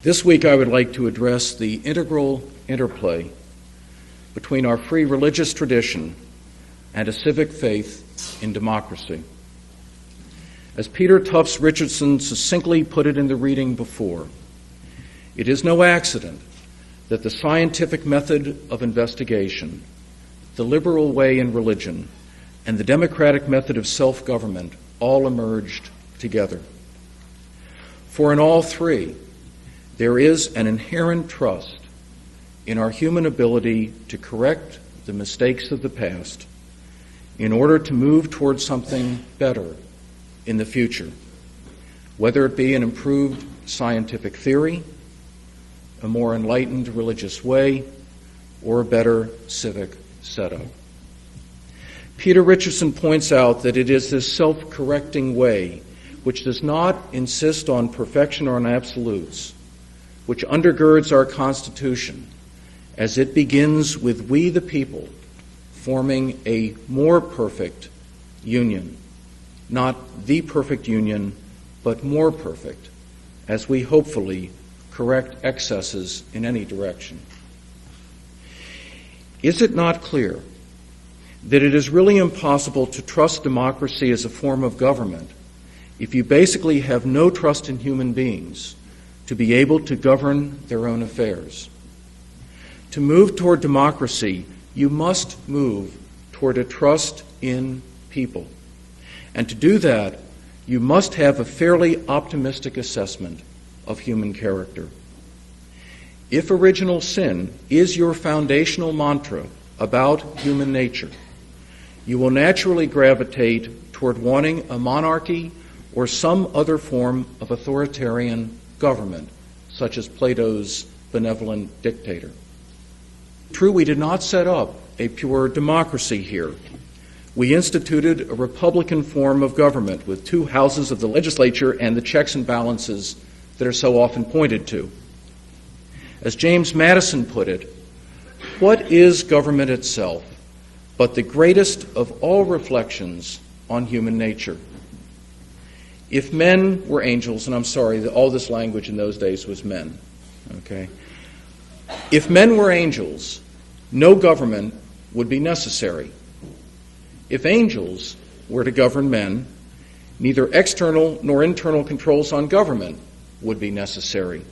This week I would like to address the integral interplay between our free religious tradition and a civic faith in democracy. As Peter Tufts Richardson succinctly put it in the reading before, it is no accident that the scientific method of investigation, the liberal way in religion, and the democratic method of self-government all emerged together. For in all three, there is an inherent trust in our human ability to correct the mistakes of the past in order to move towards something better in the future, whether it be an improved scientific theory, a more enlightened religious way, or a better civic setup. Peter Richardson points out that it is this self-correcting way which does not insist on perfection or on absolutes, which undergirds our Constitution, as it begins with we the people forming a more perfect union, not the perfect union, but more perfect, as we hopefully correct excesses in any direction. Is it not clear that it is really impossible to trust democracy as a form of government if you basically have no trust in human beings to be able to govern their own affairs? To move toward democracy, you must move toward a trust in people. And to do that, you must have a fairly optimistic assessment of human character. If original sin is your foundational mantra about human nature, you will naturally gravitate toward wanting a monarchy or some other form of authoritarian government, such as Plato's benevolent dictator. True, we did not set up a pure democracy here. We instituted a republican form of government with two houses of the legislature and the checks and balances that are so often pointed to. As James Madison put it, what is government itself but the greatest of all reflections on human nature? If men were angels, and I'm sorry, all this language in those days was men, okay? If men were angels, no government would be necessary. If angels were to govern men, neither external nor internal controls on government would be necessary.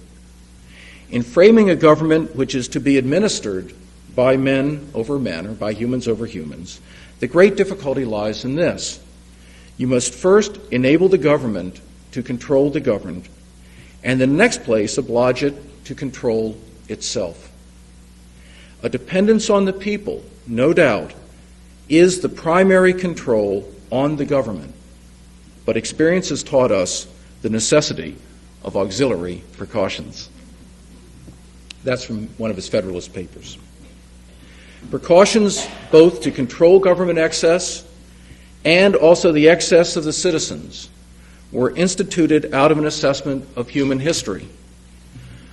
In framing a government which is to be administered by men over men, or by humans over humans, the great difficulty lies in this. You must first enable the government to control the governed, and in the next place oblige it to control itself. A dependence on the people, no doubt, is the primary control on the government, but experience has taught us the necessity of auxiliary precautions. That's from one of his Federalist papers. Precautions both to control government excess and also the excess of the citizens were instituted out of an assessment of human history.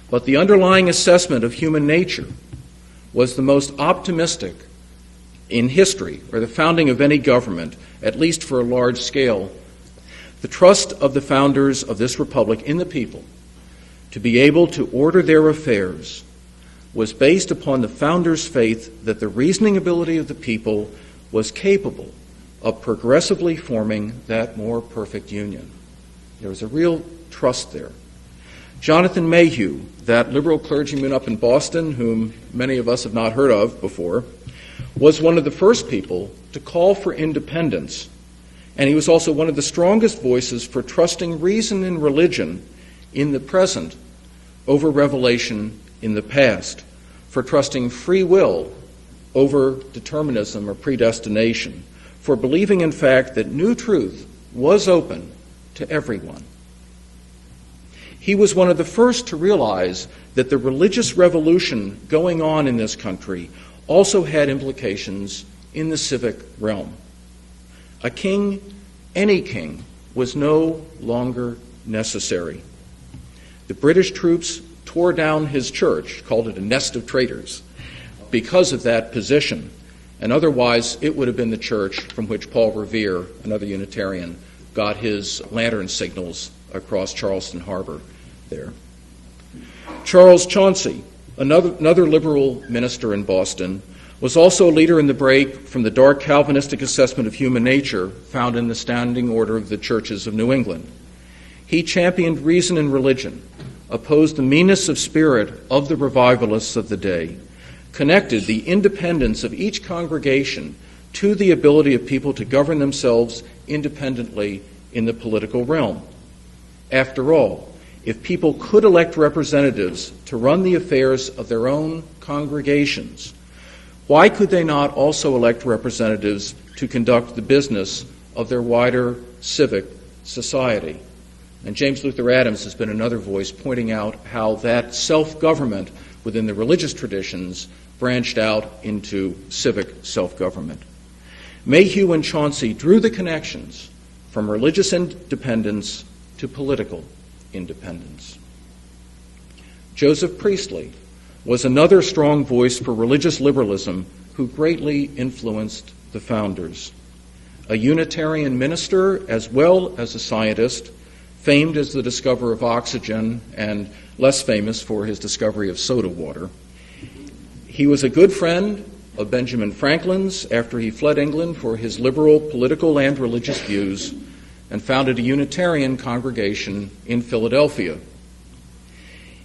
But the underlying assessment of human nature was the most optimistic in history, or the founding of any government, at least for a large scale. The trust of the founders of this republic in the people to be able to order their affairs was based upon the founders' faith that the reasoning ability of the people was capable of progressively forming that more perfect union. There was a real trust there. Jonathan Mayhew, that liberal clergyman up in Boston, whom many of us have not heard of before, was one of the first people to call for independence, and he was also one of the strongest voices for trusting reason and religion in the present over revelation in the past, for trusting free will over determinism or predestination, for believing, in fact, that new truth was open to everyone. He was one of the first to realize that the religious revolution going on in this country also had implications in the civic realm. A king, any king, was no longer necessary. The British troops tore down his church, called it a nest of traitors, because of that position. And otherwise, it would have been the church from which Paul Revere, another Unitarian, got his lantern signals across Charleston Harbor there. Charles Chauncey, another liberal minister in Boston, was also a leader in the break from the dark Calvinistic assessment of human nature found in the Standing Order of the Churches of New England. He championed reason and religion, opposed the meanness of spirit of the revivalists of the day, connected the independence of each congregation to the ability of people to govern themselves independently in the political realm. After all, if people could elect representatives to run the affairs of their own congregations, why could they not also elect representatives to conduct the business of their wider civic society? And James Luther Adams has been another voice pointing out how that self-government within the religious traditions branched out into civic self-government. Mayhew and Chauncey drew the connections from religious independence to political independence. Joseph Priestley was another strong voice for religious liberalism who greatly influenced the founders. A Unitarian minister as well as a scientist, famed as the discoverer of oxygen and less famous for his discovery of soda water. He was a good friend of Benjamin Franklin's after he fled England for his liberal political and religious views and founded a Unitarian congregation in Philadelphia.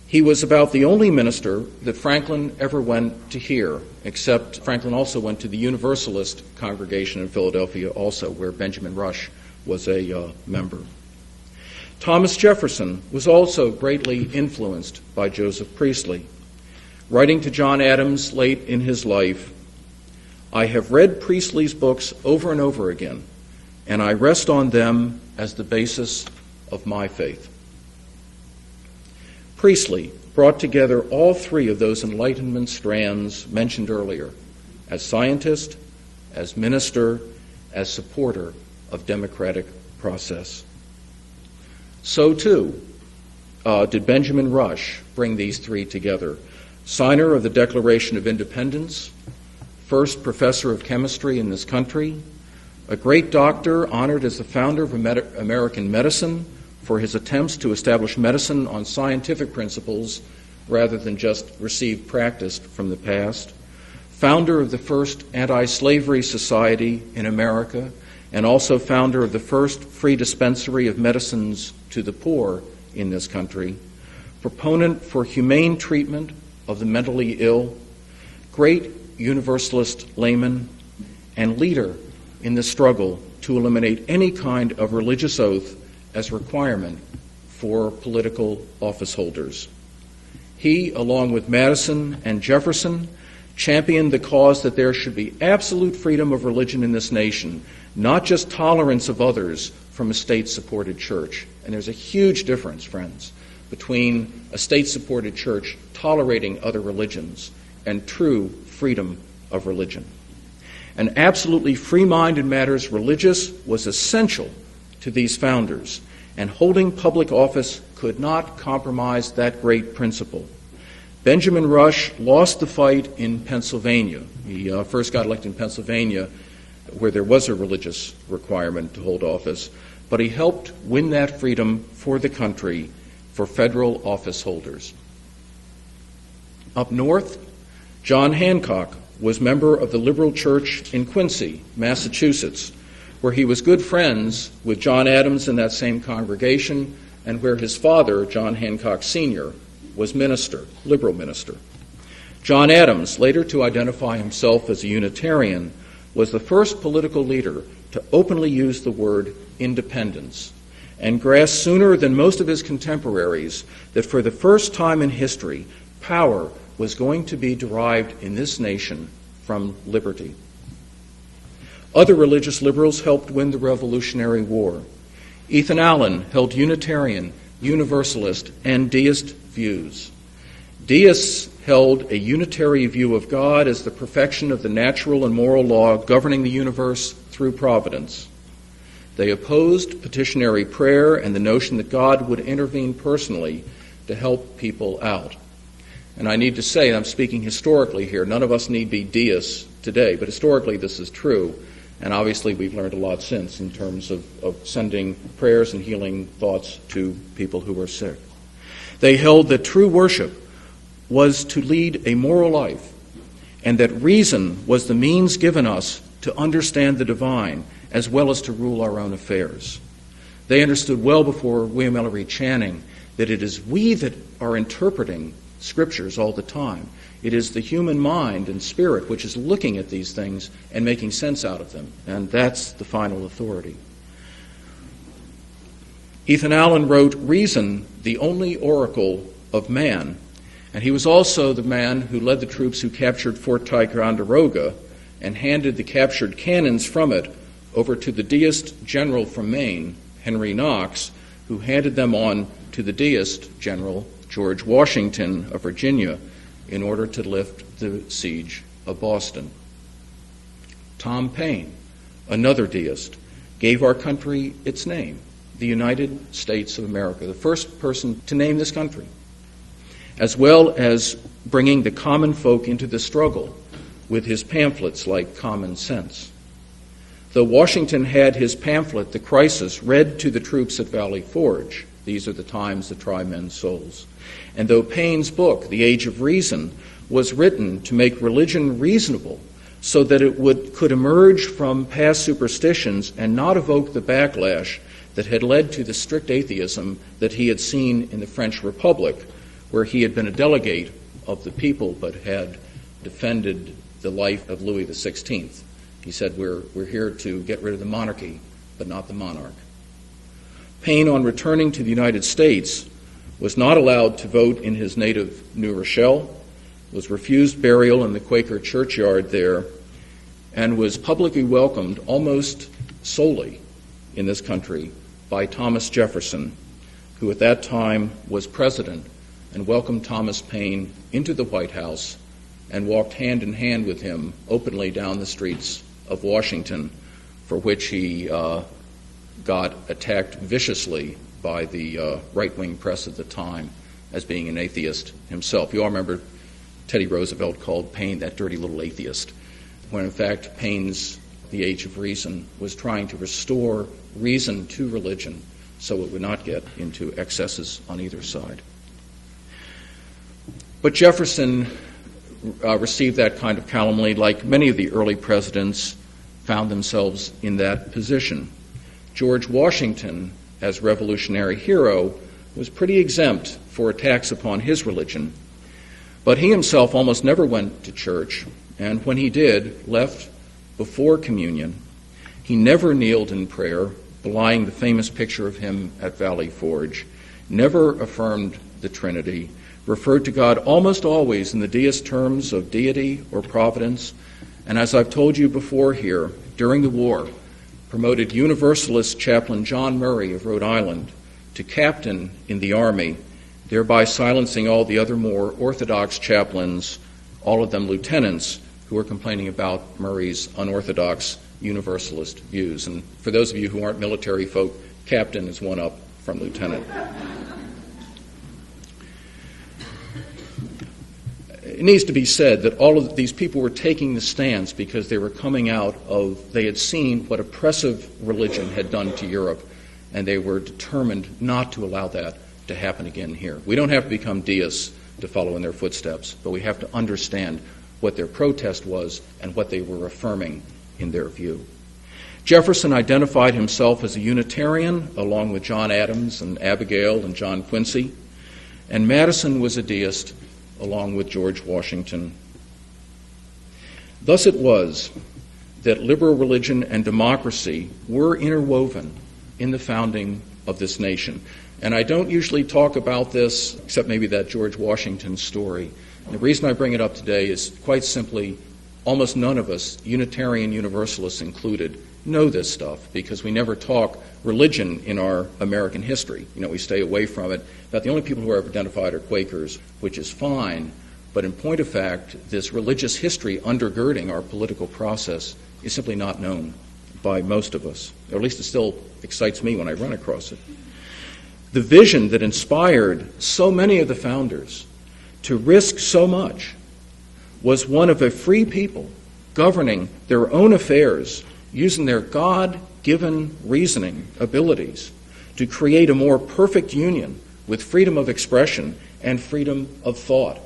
He was about the only minister that Franklin ever went to hear, except Franklin also went to the Universalist congregation in Philadelphia also, where Benjamin Rush was a member. Thomas Jefferson was also greatly influenced by Joseph Priestley. Writing to John Adams late in his life, "I have read Priestley's books over and over again, and I rest on them as the basis of my faith." Priestley brought together all three of those Enlightenment strands mentioned earlier, as scientist, as minister, as supporter of democratic process. So too did Benjamin Rush bring these three together, signer of the Declaration of Independence, first professor of chemistry in this country, a great doctor honored as the founder of American medicine for his attempts to establish medicine on scientific principles rather than just received practice from the past, founder of the first anti-slavery society in America, and also founder of the first free dispensary of medicines to the poor in this country, proponent for humane treatment of the mentally ill, great Universalist layman, and leader in the struggle to eliminate any kind of religious oath as requirement for political office holders. He, along with Madison and Jefferson, championed the cause that there should be absolute freedom of religion in this nation, not just tolerance of others from a state-supported church. And there's a huge difference, friends, between a state-supported church tolerating other religions and true freedom of religion. An absolutely free mind in matters religious was essential to these founders, and holding public office could not compromise that great principle. Benjamin Rush lost the fight in Pennsylvania. He first got elected in Pennsylvania, where there was a religious requirement to hold office, but he helped win that freedom for the country for federal office holders. Up north, John Hancock was member of the Liberal Church in Quincy, Massachusetts, where he was good friends with John Adams in that same congregation, and where his father, John Hancock Sr., was minister, liberal minister. John Adams, later to identify himself as a Unitarian, was the first political leader to openly use the word independence, and grasped sooner than most of his contemporaries that for the first time in history, power was going to be derived in this nation from liberty. Other religious liberals helped win the Revolutionary War. Ethan Allen held Unitarian, Universalist, and deist views. Deists held a unitary view of God as the perfection of the natural and moral law governing the universe through providence. They opposed petitionary prayer and the notion that God would intervene personally to help people out. And I need to say, and I'm speaking historically here, none of us need be deists today, but historically this is true. And obviously we've learned a lot since in terms of sending prayers and healing thoughts to people who are sick. They held that true worship was to lead a moral life, and that reason was the means given us to understand the divine as well as to rule our own affairs. They understood well before William Ellery Channing that it is we that are interpreting scriptures all the time. It is the human mind and spirit which is looking at these things and making sense out of them, and that's the final authority. Ethan Allen wrote, "Reason, the only oracle of man," and he was also the man who led the troops who captured Fort Ticonderoga and handed the captured cannons from it over to the deist general from Maine, Henry Knox, who handed them on to the deist general, George Washington of Virginia, in order to lift the siege of Boston. Tom Paine, another deist, gave our country its name, the United States of America, the first person to name this country, as well as bringing the common folk into the struggle with his pamphlets like Common Sense. Though Washington had his pamphlet, The Crisis, read to the troops at Valley Forge, these are the times that try men's souls. And though Paine's book, The Age of Reason, was written to make religion reasonable so that it could emerge from past superstitions and not evoke the backlash that had led to the strict atheism that he had seen in the French Republic, where he had been a delegate of the people but had defended the life of Louis XVI. He said, we're here to get rid of the monarchy, but not the monarch. Paine, on returning to the United States, was not allowed to vote in his native New Rochelle, was refused burial in the Quaker churchyard there, and was publicly welcomed almost solely in this country by Thomas Jefferson, who at that time was president, and welcomed Thomas Paine into the White House and walked hand in hand with him openly down the streets of Washington, for which he got attacked viciously by the right-wing press at the time as being an atheist himself. You all remember Teddy Roosevelt called Paine that dirty little atheist, when in fact Paine's The Age of Reason was trying to restore reason to religion so it would not get into excesses on either side. But Jefferson received that kind of calumny. Like many of the early presidents found themselves in that position. George Washington, as revolutionary hero, was pretty exempt for attacks upon his religion, but he himself almost never went to church, and when he did, left before communion. He never kneeled in prayer, belying the famous picture of him at Valley Forge, never affirmed the Trinity, referred to God almost always in the deist terms of deity or providence, and as I've told you before here, during the war, promoted Universalist Chaplain John Murray of Rhode Island to captain in the Army, thereby silencing all the other more orthodox chaplains, all of them lieutenants, who were complaining about Murray's unorthodox Universalist views. And for those of you who aren't military folk, captain is one up from lieutenant. It needs to be said that all of these people were taking the stance because they were coming out of, they had seen what oppressive religion had done to Europe, and they were determined not to allow that to happen again here. We don't have to become deists to follow in their footsteps, but we have to understand what their protest was and what they were affirming in their view. Jefferson identified himself as a Unitarian, along with John Adams and Abigail and John Quincy, and Madison was a deist, along with George Washington. Thus it was that liberal religion and democracy were interwoven in the founding of this nation. And I don't usually talk about this, except maybe that George Washington story. And the reason I bring it up today is quite simply, almost none of us, Unitarian Universalists included, know this stuff because we never talk religion in our American history. We stay away from it. But the only people who are identified are Quakers, which is fine. But in point of fact, this religious history undergirding our political process is simply not known by most of us. Or at least it still excites me when I run across it. The vision that inspired so many of the founders to risk so much was one of a free people governing their own affairs using their God-given reasoning abilities to create a more perfect union with freedom of expression and freedom of thought.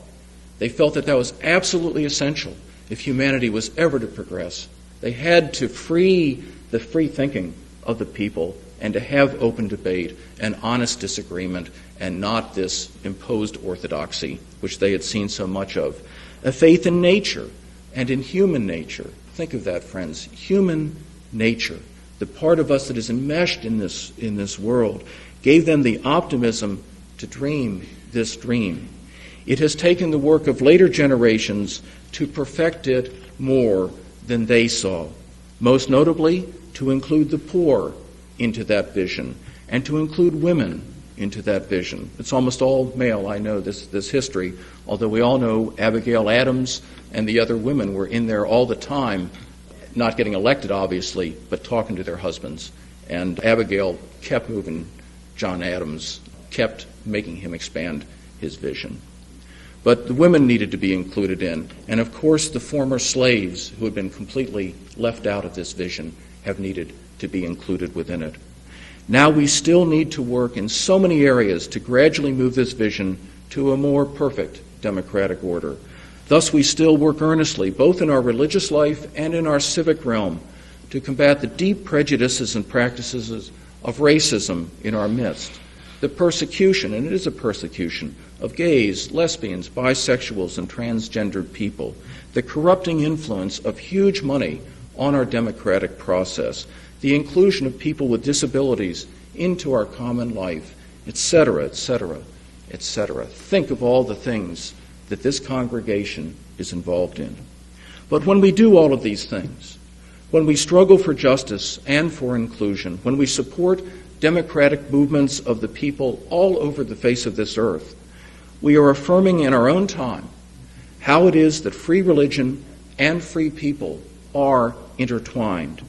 They felt that that was absolutely essential if humanity was ever to progress. They had to free the free thinking of the people and to have open debate and honest disagreement and not this imposed orthodoxy, which they had seen so much of. A faith in nature and in human nature. Think of that, friends. Human nature, the part of us that is enmeshed in this world, gave them the optimism to dream this dream. It has taken the work of later generations to perfect it more than they saw, most notably to include the poor into that vision and to include women into that vision. It's almost all male, I know, this history, although we all know Abigail Adams and the other women were in there all the time, not getting elected, obviously, but talking to their husbands. And Abigail kept moving John Adams, kept making him expand his vision. But the women needed to be included in, and of course the former slaves who had been completely left out of this vision have needed to be included within it. Now we still need to work in so many areas to gradually move this vision to a more perfect democratic order. Thus we still work earnestly, both in our religious life and in our civic realm, to combat the deep prejudices and practices of racism in our midst, the persecution, and it is a persecution, of gays, lesbians, bisexuals, and transgendered people, the corrupting influence of huge money on our democratic process, the inclusion of people with disabilities into our common life, etc., etc., etc. Think of all the things that this congregation is involved in. But when we do all of these things, when we struggle for justice and for inclusion, when we support democratic movements of the people all over the face of this earth, we are affirming in our own time how it is that free religion and free people are intertwined.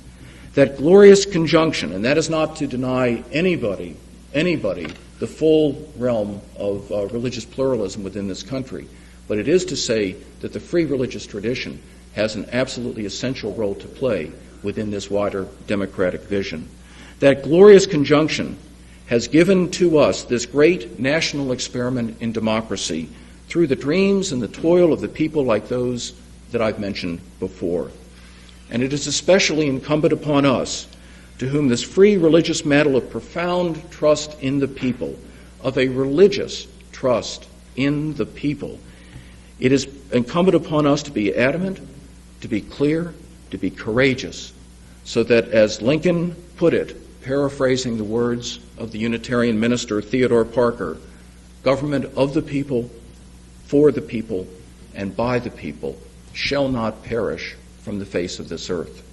That glorious conjunction, and that is not to deny anybody, the full realm of religious pluralism within this country, but it is to say that the free religious tradition has an absolutely essential role to play within this wider democratic vision. That glorious conjunction has given to us this great national experiment in democracy through the dreams and the toil of the people like those that I've mentioned before. And it is especially incumbent upon us, to whom this free religious mantle of profound trust in the people, of a religious trust in the people, it is incumbent upon us to be adamant, to be clear, to be courageous, so that, as Lincoln put it, paraphrasing the words of the Unitarian minister Theodore Parker, government of the people, for the people, and by the people shall not perish from the face of this earth.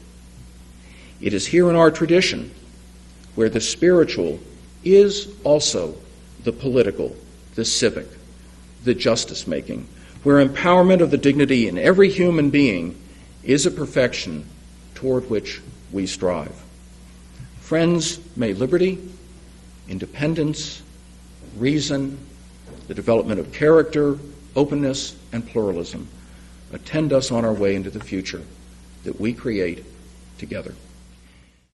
It is here in our tradition where the spiritual is also the political, the civic, the justice-making, where empowerment of the dignity in every human being is a perfection toward which we strive. Friends, may liberty, independence, reason, the development of character, openness, and pluralism attend us on our way into the future that we create together.